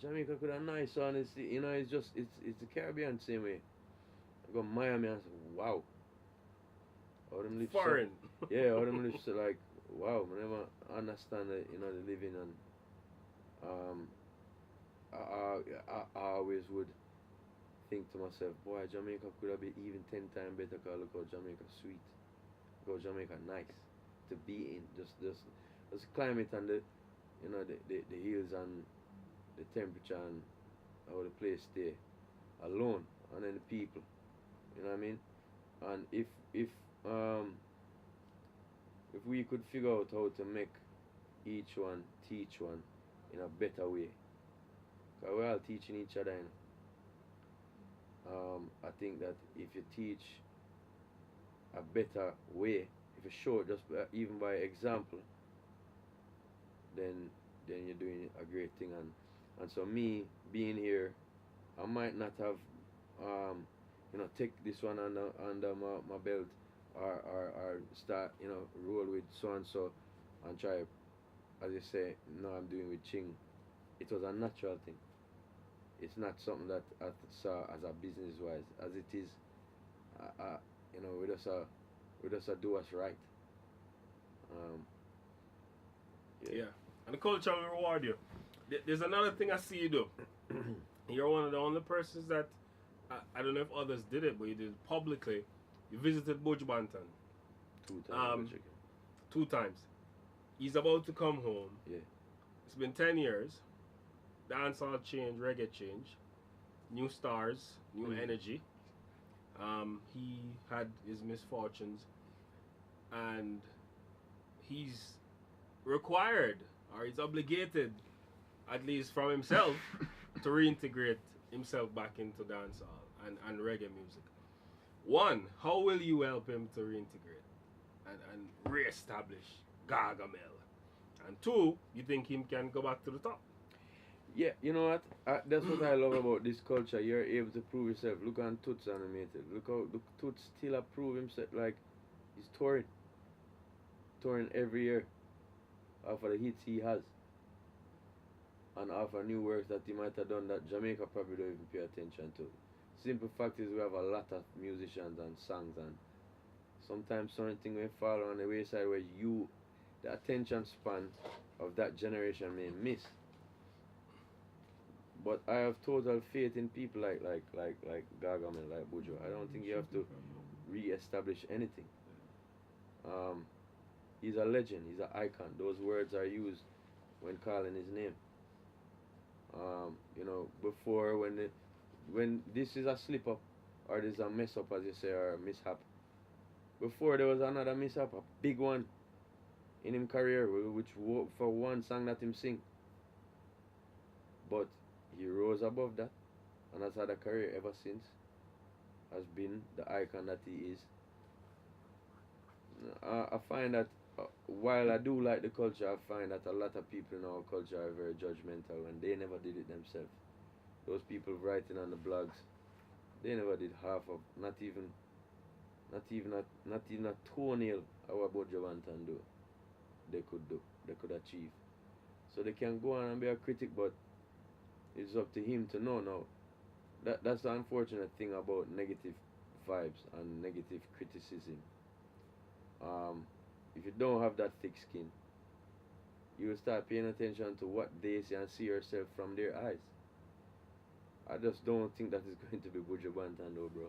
Jamaica could have nice on it's the Caribbean same way. I go to Miami and I said, wow. How them live Foreign. so, yeah, how them live so like wow, I never understand the living and I always would think to myself, boy, Jamaica could have been even 10 times better because look how Jamaica sweet. Look how Jamaica nice to be in. Just Just the climate and the the hills and the temperature and how the place stay alone, and then the people. You know what I mean? And um if we could figure out how to make each one teach one in a better way, because we're all teaching each other. I think that if you teach a better way, if you show it just even by example, then you're doing a great thing. And so me being here, I might not have take this one under my belt, or start roll with so and so and try, as you say, no, I'm doing with Ching. It was a natural thing. It's not something that I saw as a business wise, as it is. We just do what's right. Yeah. And the culture will reward you. There's another thing I see you do. You're one of the only persons that, I don't know if others did it, but you did it publicly. You visited Buju Banton. 2 times. 2 times. He's about to come home. Yeah. It's been 10 years. Dancehall change, reggae change. New stars, new energy. He had his misfortunes. And he's required, or he's obligated, at least from himself, to reintegrate himself back into dancehall and reggae music. One, how will you help him to reintegrate and re-establish Gargamel? And 2, you think him can go back to the top? Yeah, you know what? That's what I love about this culture. You're able to prove yourself. Look on Toots animated. Look Toots still approve himself. Like, he's touring every year off of the hits he has, and off of new works that he might have done that Jamaica probably don't even pay attention to. Simple fact is, we have a lot of musicians and songs, and sometimes something will fall on the wayside where the attention span of that generation may miss. But I have total faith in people like Gargamel, like Buju. I don't think you have to re-establish anything. He's a legend. He's an icon. Those words are used when calling his name. Before when this is a slip up, or this is a mess up, as you say, or a mishap. Before there was another mishap, a big one in his career, which for one song that him sing. But he rose above that, and has had a career ever since. Has been the icon that he is. I find that while I do like the culture, I find that a lot of people in our culture are very judgmental, and they never did it themselves. Those people writing on the blogs, they never did half of, not even a toenail of what Buju Banton do. They could achieve. So they can go on and be a critic, but it's up to him to know now. That's the unfortunate thing about negative vibes and negative criticism. If you don't have that thick skin, you will start paying attention to what they say and see yourself from their eyes. I just don't think that is going to be Buju Banton though, bro.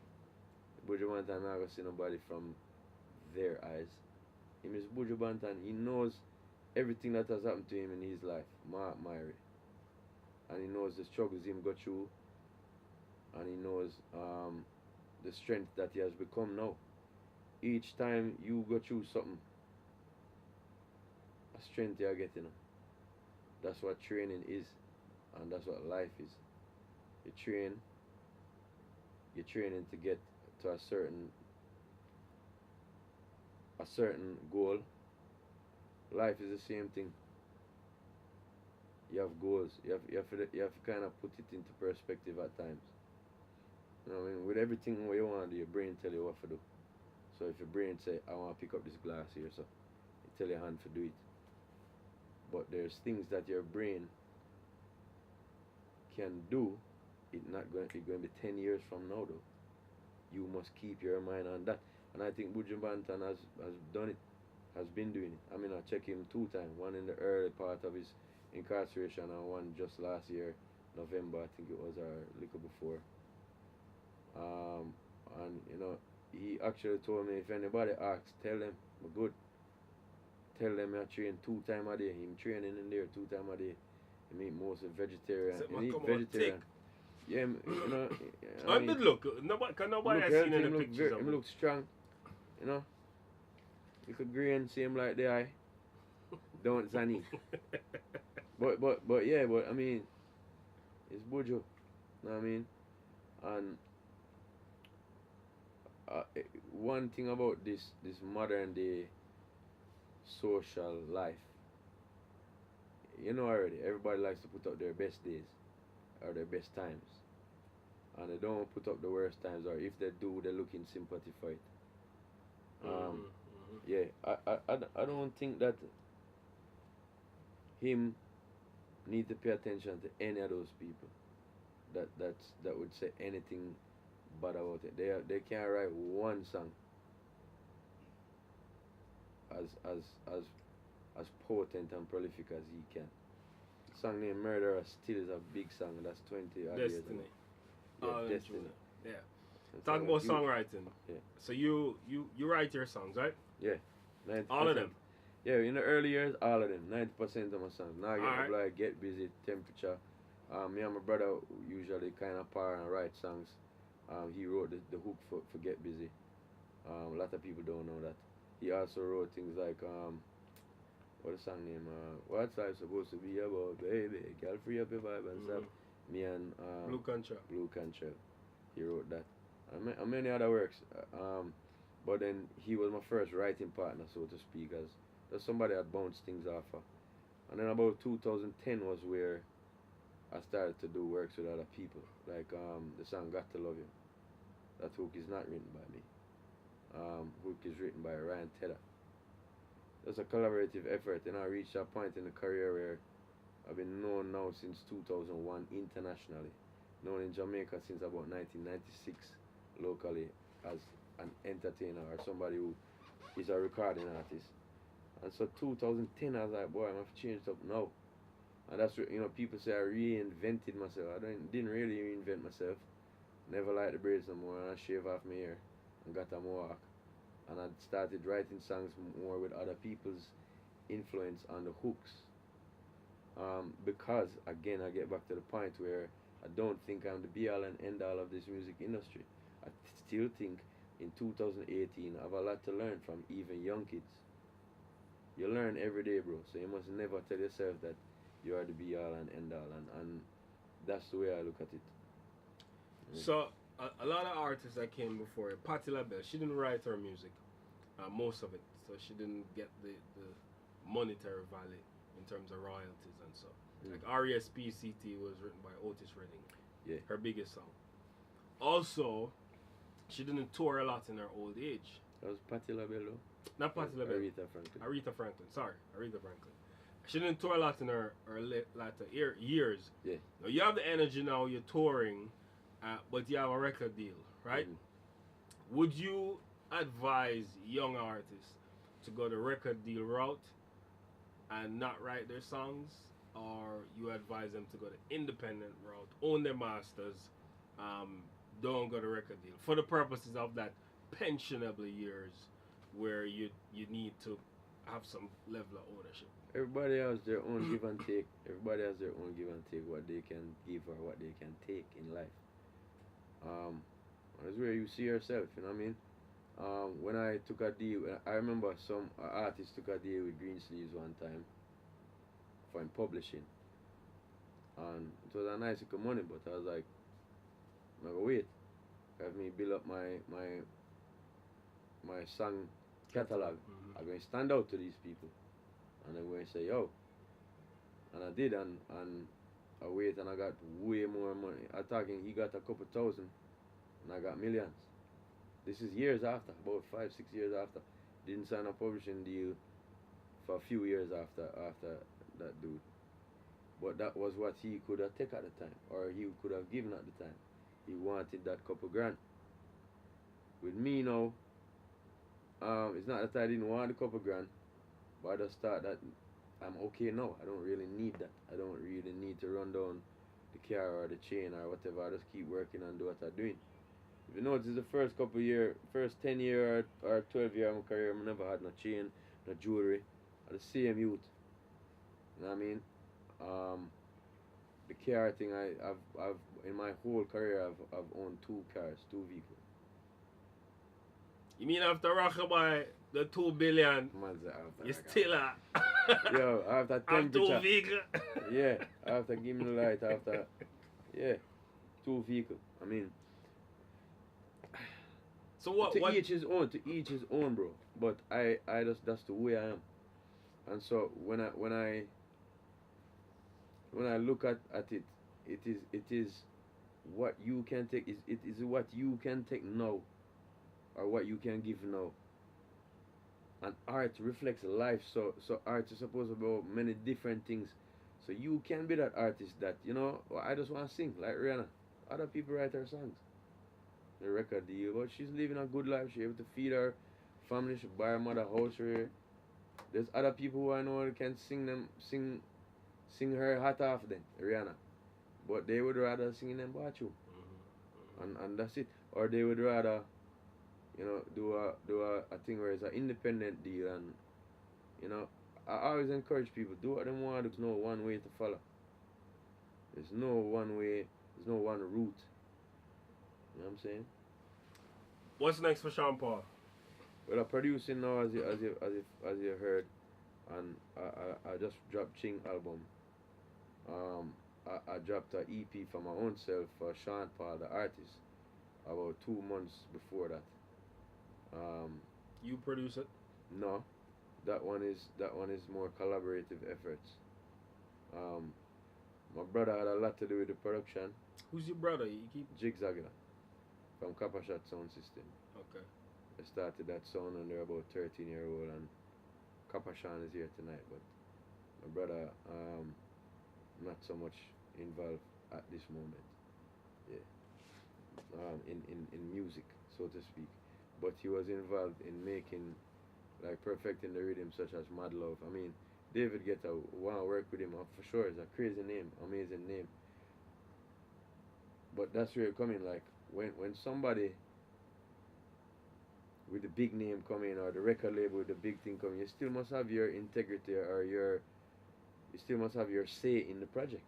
Buju Banton not going to see nobody from their eyes. Him is Buju Banton. He knows everything that has happened to him in his life, Marley. And he knows the struggles him got through, and he knows the strength that he has become now. Each time you go through something, a strength you are getting. That's what training is, and that's what life is. You're training to get to a certain goal. Life is the same thing. You have goals. You have to kind of put it into perspective at times. You know what I mean? With everything what you want to do, your brain tell you what to do. So if your brain say, I want to pick up this glass here, so you tell your hand to do it. But there's things that your brain can do. It's going to be 10 years from now though. You must keep your mind on that. And I think Buju Banton has done it, has been doing it. I mean, I checked him 2 times. One in the early part of his incarceration and one just last year, November, I think it was, or a little before. And he actually told me, if anybody asks, tell them I'm good. tell them I train 2 times a day. Him training in there 2 times a day. I mean, mostly vegetarian. Except He man eat come out vegetarian. thick. Yeah, you know. I did look. Nobody has seen any pictures of him him. look strong. You know. You could green, same like the eye. Don't Zani. But yeah, but I mean, it's Buju. You know what I mean? And one thing about this modern day social life, you know already, everybody likes to put up their best days or their best times. And they don't put up the worst times, or if they do, they're looking sympathy for it. Yeah, I don't think that him need to pay attention to any of those people that would say anything bad about it. They can't write one song as potent and prolific as he can. The song named Murderer still is a big song. That's 20 odd years ago. Destiny. Yeah, Destiny. Yeah. That's Talk a about huge- songwriting. Yeah. So you write your songs, right? Yeah. 90%. All of them. Yeah, in the early years, all of them. 90% of my songs. Now I get Alright. like Get Busy, Temperature. Me and my brother usually kind of par and write songs. He wrote the hook for Get Busy. A lot of people don't know that. He also wrote things like what's the song name? What's life supposed to be about, baby? Girl, free up your vibe and stuff. Me and Blue Contra. Blue Contra. He wrote that. And many other works. But then he was my first writing partner, so to speak, as there's somebody that bounced things off of. And then about 2010 was where I started to do works with other people. Like the song Got to Love You. That hook is not written by me. Hook is written by Ryan Tedder. It's a collaborative effort, and I reached a point in the career where I've been known now since 2001 internationally. Known in Jamaica since about 1996 locally as an entertainer or somebody who is a recording artist. And so 2010 I was like, boy, I have changed up now. And that's what, people say I reinvented myself. I didn't really reinvent myself. Never liked the braids no more, and I shaved off my hair and got a mohawk. And I started writing songs more with other people's influence on the hooks. Because, again, I get back to the point where I don't think I'm the be-all and end-all of this music industry. I still think in 2018 I have a lot to learn from even young kids. You learn every day, bro, so you must never tell yourself that you are the be-all and end-all, and that's the way I look at it. So a lot of artists that came before her, Patti LaBelle, she didn't write her music, most of it, so she didn't get the monetary value in terms of royalties and so. Like R.E.S.P.C.T. was written by Otis Redding. Yeah. Her biggest song. Also, she didn't tour a lot in her old age. That was Patti LaBelle, though? Not Patti LaBelle. Aretha Franklin. Aretha Franklin. Sorry, Aretha Franklin. She didn't tour a lot in her latter years. Yeah. Now you have the energy now. You're touring, but you have a record deal, right? Mm-hmm. Would you advise young artists to go the record deal route and not write their songs, or you advise them to go the independent route, own their masters, don't go the record deal for the purposes of that pensionable years where you need to have some level of ownership? Everybody has their own give and take. Everybody has their own give and take, what they can give or what they can take in life. That's where you see yourself, you know what I mean? When I took a deal, I remember some artists took a deal with Green Sleeves one time for publishing. And it was a nice little money, but I was like, I'm gonna wait. Have me build up my song catalog. Mm-hmm. I'm going to stand out to these people. And I'm going to say, yo. And I did, and I wait, and I got way more money. I'm talking, he got a couple thousand, and I got millions. This is years after, about 5-6 years after. Didn't sign a publishing deal for a few years after that dude. But that was what he could have taken at the time, or he could have given at the time. He wanted that couple grand. With me now, it's not that I didn't want the couple grand, but I just thought that I'm okay now. I don't really need that. I don't really need to run down the car or the chain or whatever. I just keep working and do what I'm doing. If you notice, the first 10 year or 12 year of my career, I never had no chain, no jewelry. are the same youth. You know what I mean? The car thing, I've in my whole career, I've owned 2 cars, 2 vehicles. You mean after Rockabye, the 2 billion, Man's after you that guy. still are? Yo, after have 2 temperature. vehicles? Yeah, after give me the light, after, yeah, 2 vehicles. I mean, So what? to each his own, bro. But I just, that's the way I am. And so when I look at it, it is what you can take, it is what you can take now, or what you can give now. And art reflects life, so art is supposed to be about many different things. So you can be that artist that, you know, I just want to sing like Rihanna. Other people write her songs. The record deal, but she's living a good life. She's able to feed her family. She buy her mother a house for her. There's other people who I know that can sing her hat off then, Rihanna. But they would rather sing in them bathroom. And that's it. Or they would rather, you know, do a thing where it's an independent deal. And, you know, I always encourage people, do what they want. There's no one way to follow. There's no one way, there's no one route. You know what I'm saying? What's next for Sean Paul? Well, I'm producing now, as you heard, and I just dropped Ching album. I dropped an EP for my own self for Sean Paul, the artist, about 2 months before that. You produce it? No, that one is more collaborative efforts. My brother had a lot to do with the production. Who's your brother? You keep. Jigzagger from Copper Shot Sound System. Okay. I started that sound when they're about 13-year-old, and Copper Sean is here tonight, but my brother not so much involved at this moment. Yeah. In music, so to speak. But he was involved in making, like, perfecting the rhythm such as Mad Love. I mean, David Guetta, wanna work with him for sure. It's a crazy name, amazing name. But that's where you're coming, like, when somebody with the big name come in, or the record label with the big thing come in, you still must have your integrity, or you still must have your say in the project.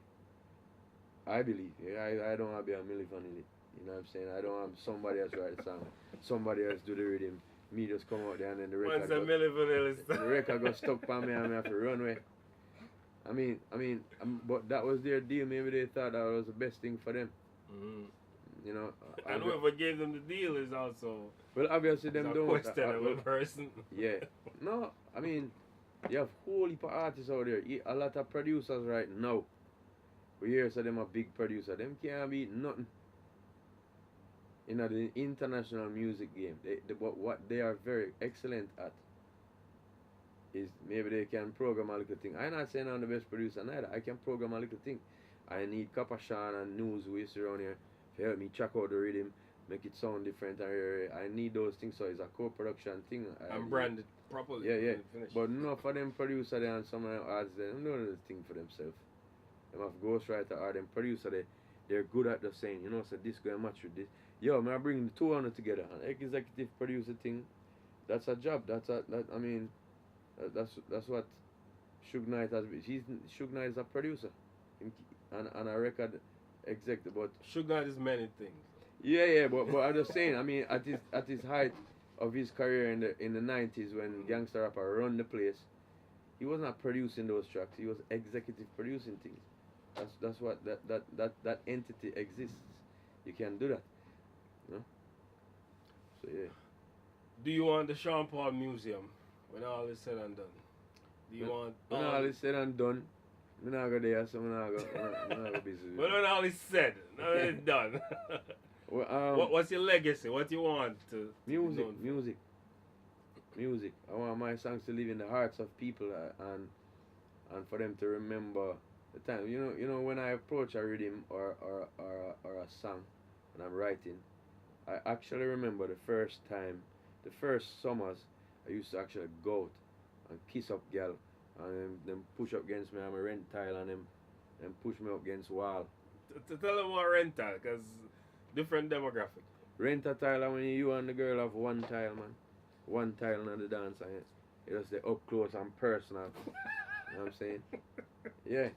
I believe. I don't want to be a Milli Vanilli. You know what I'm saying? I don't want somebody else write the song, somebody else do the rhythm, me just come out there and then the record the record got stuck by me and I have to run away. I mean, but that was their deal. Maybe they thought that was the best thing for them. Mm-hmm. You know, and whoever gave them the deal is also, well, obviously them don't. Questionable person. Yeah. No, I mean, you have whole heap of artists out there. A lot of producers right now. We hear so them a big producer. Them can't beat nothing. In the international music game. But what they are very excellent at is maybe they can program a little thing. I'm not saying I'm the best producer neither. I can program a little thing. I need Copper Sean and News who is around here to help me check out the rhythm, make it sound different. I need those things, so it's a co-production thing. And branded properly. Yeah. But enough for them producer there and some of them artists, they don't know the thing for themselves. Them have ghostwriter or them producer, they're good at the saying, you know, so this going to match with this. Yo, man, I bring the 200 together. An executive producer thing, that's a job. That's what Suge Knight has been. Suge Knight is a producer and a record executive, but Suge Knight is many things. Yeah, but I'm just saying. I mean, at his height of his career in the 90s, when gangster rapper run the place, he was not producing those tracks. He was executive producing things. That's what that entity exists. You can do that. You know? So yeah. Do you want the Sean Paul Museum when all is said and done? Do you want when all is said and done? I'm not go there, so I'm not go busy. Well, when all is said, now it's done. Well, what's your legacy? What you want to music. I want my songs to live in the hearts of people and for them to remember the time. You know when I approach a rhythm or a song and I'm writing, I actually remember the first summers I used to actually go out and kiss up girl and them push up against me on my rent tile and them push me up against wall. To tell them what rental, because different demographic. Rent a tile when you and the girl have one tile, man. One tile on the dance. It was the up close and personal. You know what I'm saying? Yeah.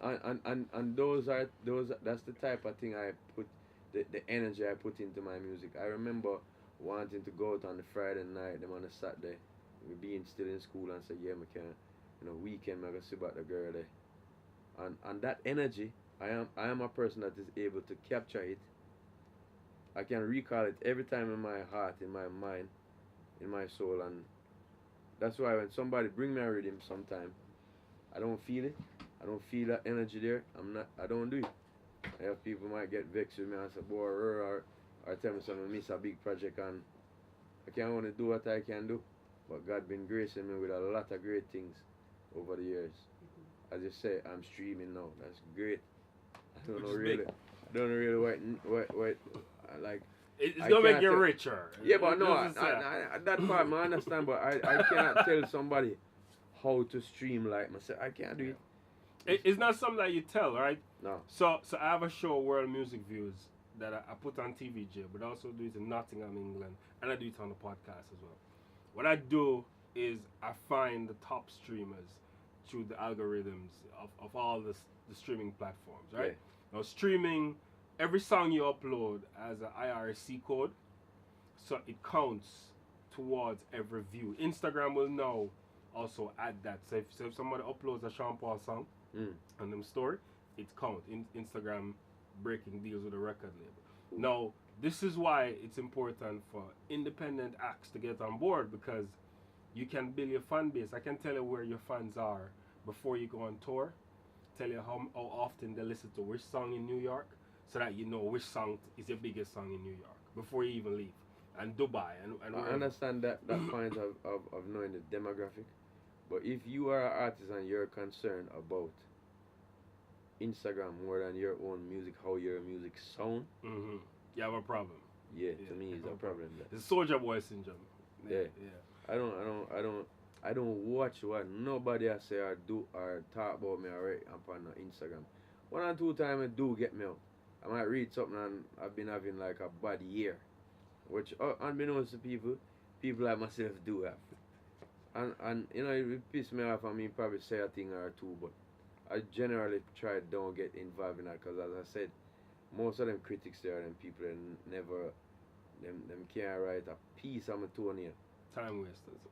And that's the type of thing I put the energy I put into my music. I remember wanting to go out on the Friday night, them on the Saturday, we being still in school and say, yeah, we can, weekend I go see about the girl there. And that energy, I am a person that is able to capture it. I can recall it every time in my heart, in my mind, in my soul, and that's why when somebody bring me a rhythm sometime, I don't feel it. I don't feel that energy there. I don't do it. I have people might get vexed with me and say, boy, or tell me something, I miss a big project and I can't only do what I can do. But God been gracing me with a lot of great things over the years. As you say, I'm streaming now. That's great. I don't know really. Big. I don't know really what like. It's I gonna make can't you tell- richer. Yeah, but no, Just say- that part I understand, but I cannot tell somebody how to stream like myself. I can't do it. It's not something that you tell, right? No. So I have a show, World Music Views, that I put on TVJ, but I also do it in Nottingham, England, and I do it on the podcast as well. What I do is I find the top streamers through the algorithms of all the streaming platforms, right? Yeah. Now, streaming, every song you upload has an IRC code, so it counts towards every view. Instagram will now also add that. So if somebody uploads a Sean Paul song on them story, it counts. Instagram breaking deals with a record label. Now, this is why it's important for independent acts to get on board, because you can build your fan base. I can tell you where your fans are before you go on tour. Tell you how often they listen to which song in New York, so that you know which song is your biggest song in New York before you even leave. And Dubai and I wherever. understand that point of knowing the demographic, but if you are an artist and you're concerned about Instagram more than your own music, how your music sound, You have a problem. yeah, to me it's a problem. It's Soldier Boy syndrome. Yeah. I don't watch what nobody I say or do or talk about me or up on Instagram. One or two times it do get me out. I might read something and I've been having like a bad year, which unbeknownst to people like myself do have. And it piss me off. I mean, probably say a thing or two, but I generally try don't get involved in that, because as I said, most of them critics there and people that never them can't write a piece on my toenail. Time wasters.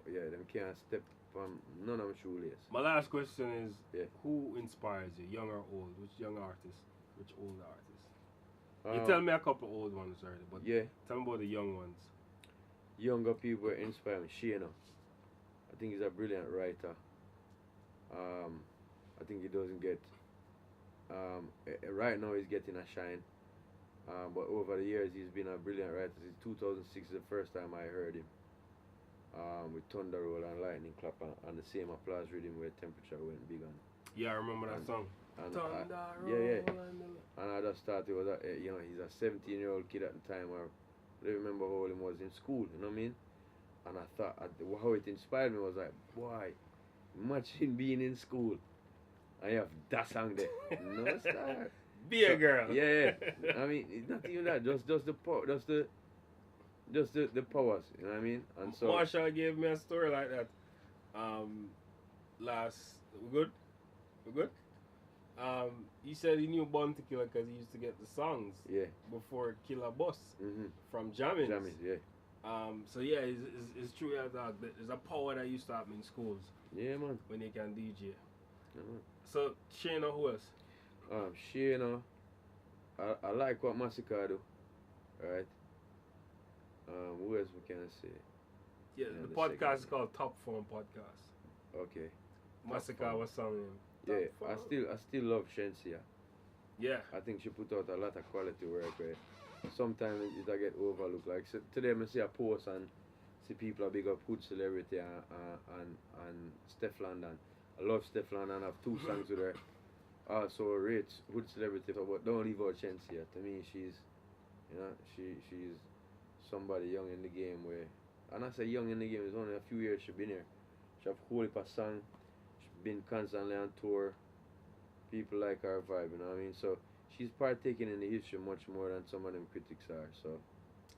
Yeah, them can't step on none of them shoelace. My last question is, Yeah. who inspires you, young or old? Which young artist? Which old artist? You tell me a couple old ones already, but yeah, tell me about the young ones. younger people inspire me. Shana, I think he's a brilliant writer. I think he doesn't get right now he's getting a shine. But over the years he's been a brilliant writer. Since 2006 is the first time I heard him. With Thunder Roll and Lightning Clap and the same applause rhythm where Temperature went big on. Yeah, I remember that song. And Thunder yeah. Roll And I just thought it was he's a 17-year-old kid at the time. I don't remember how old he was in school, you know what I mean? And I thought how it inspired me was like, boy, imagine being in school. I have that song there. No star. Be a girl. Yeah. I mean, it's not even that. Just the power. Just the powers. You know what I mean? And so. Marshall gave me a story like that. We good? He said he knew Bounty Killer because he used to get the songs. Yeah. Before Killer Boss. Mm-hmm. From Jammins. Jammins, yeah. So yeah, it's true. There's a power that used to happen in schools. Yeah, man. When you can DJ. Yeah, man. So Shayna, who else? Shayna, I like what Massacre do. Alright. Who else we can say? Yeah, the podcast is called Top Form Podcast. Okay. Massacre was song. Yeah, I still love Shensia. Yeah. I think she put out a lot of quality work where sometimes it get overlooked. Like so today I see a post and see people are big up Hood Celebrity and Steph London. I love Steph London. I have two songs with her. Also rates Hood Celebrity, but don't leave out Shensia. To me she's she's somebody young in the game where, and I say young in the game, it's only a few years she's been here. She have a whole heap of song. She's been constantly on tour. People like her vibe, you know what I mean? So she's partaking in the history much more than some of them critics are. So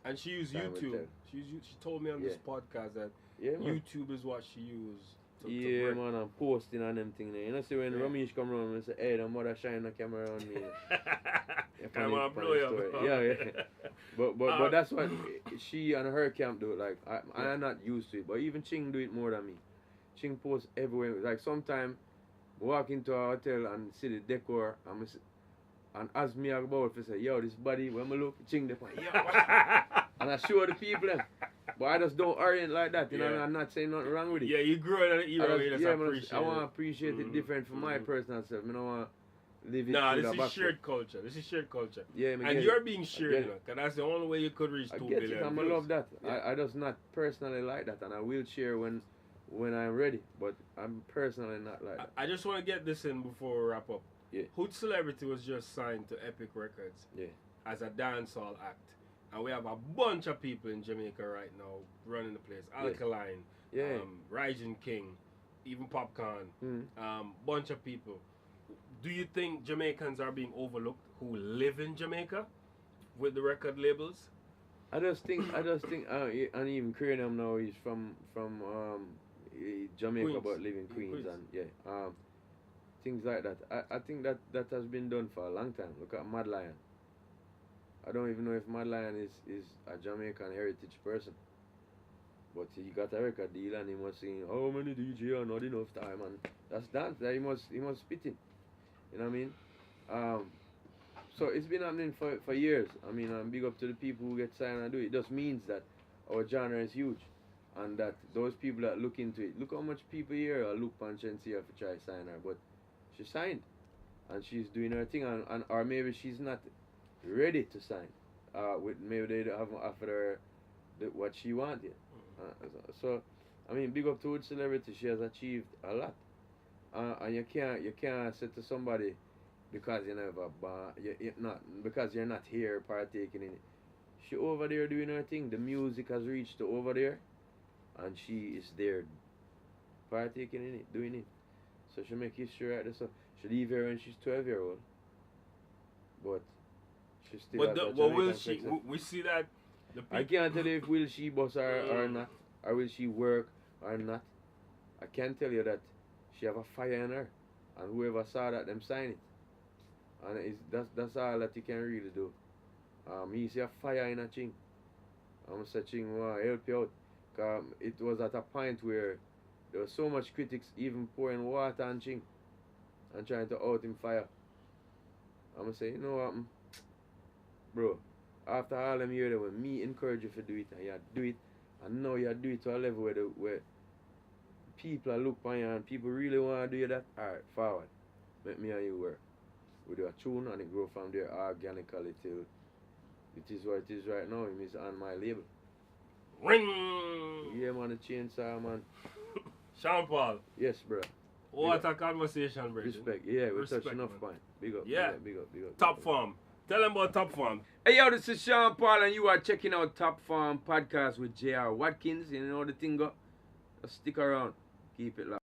And she used Time will YouTube. tell. She told me on this podcast that Yeah, man. YouTube is what she used. To Yeah, break. man, I'm posting on them thing there. You know, see when Yeah. Ramesh come around and say, hey, the mother shine the camera on me. Come on, blow you up. Yeah. But that's what she and her camp do. Like, I'm not used to it. But even Ching do it more than me. Ching posts everywhere. Like, sometimes walk into a hotel and see the decor and as me about to say, yo, this body, when I look, Ching the point, yo, and I show the people them. But I just don't orient like that, you know, Yeah. I'm not saying nothing wrong with it. Yeah, you grew in an era where you just appreciate I want to it. appreciate it different for my personal self. I don't want to live it Nah, through this the is back shared culture. This is shared culture. Yeah, man, And get you're it. being I shared, get you it. know, because that's the only way you could reach I 2 get billion it, I views. love that. Yeah. I just not personally like that, and I will share when I'm ready. But I'm personally not like that. I just want to get this in before we wrap up. Yeah. Hood Celebrity was just signed to Epic Records Yeah. as a dancehall act. And we have a bunch of people in Jamaica right now running the place. Alkaline, Yeah. Rising King, even Popcorn, Mm. bunch of people. Do you think Jamaicans are being overlooked who live in Jamaica with the record labels? I just think, and even Cranium now he's from Jamaica, Queens. but live in Queens, and things like that. I think that has been done for a long time. Look at Mad Lion. I don't even know if Mad Lion is a Jamaican heritage person, but he got a record deal and he was saying how many DJ are not enough time, and that's dance. That he must spit in. You know what I mean? So it's been happening for years. I mean, big up to the people who get signed and do it. It just means that our genre is huge, and that those people that look into it. Look how much people here look punch and see her to try to sign her, but she signed, and she's doing her thing, and or maybe she's not ready to sign. Maybe they haven't offered her what she wanted. So, I mean, big up to Hood Celebrity. She has achieved a lot, and you can't say to somebody because you never because you're not here partaking in it. She over there doing her thing. The music has reached to over there, and she is there partaking in it, doing it. So she make history right there. So she leave here when she's 12-year-old, but she still. But will she? We see that. I can't tell you if will she bust or not, or will she work or not. I can tell you that she have a fire in her, and whoever saw that, them sign it. And that's all that you can really do. He see a fire in a Ching. I'm saying Ching want to help you out. Cause it was at a point where there was so much critics even pouring water on Ching and trying to out him fire. I'm say, you know what, bro, after all them years when me encourage you to do it and you do it, and now you do it to a level where people are look on you and people really want to do that, alright, forward. Let me and you work. We do a tune and it grow from there organically till it is what it is right now. It is on my label. Ring! Yeah, man, the chainsaw, man. Sean Paul. Yes, bro. What a conversation, bro. Respect. Yeah, we Respect, touched enough man. point. Big up. Yeah. Big up. Top Form. Tell them about Top Form. Hey, yo, this is Sean Paul, and you are checking out Top Farm Podcast with J.R. Watkins. You know the thing go? Just stick around. Keep it locked.